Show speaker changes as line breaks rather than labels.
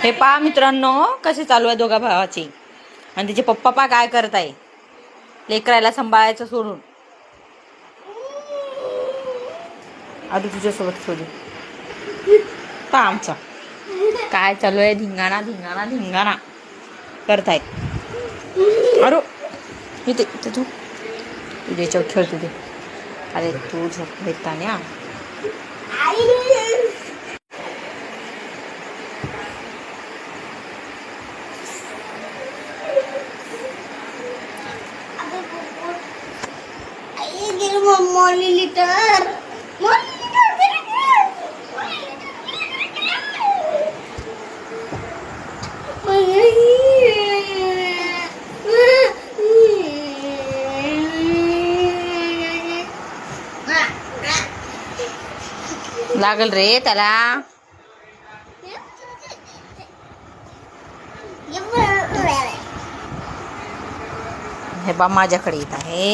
हे पहा मित्रांनो कसे चालू आहे दोघा भावाची आणि तिचे पप्पा पा काय करताय लेकरायला सांभाळायचं सोडून. आता तुझ्यासोबत थोडी पा आमचा काय चालू आहे. धिंगाणा धिंगाणा धिंगाणा करतायत. अरे इथे इथे तू तुझ्या याच्यावर खेळतो ते. अरे तू झोप घेताना लागल रे त्याला. हे बा माझ्याकडे येत आहे.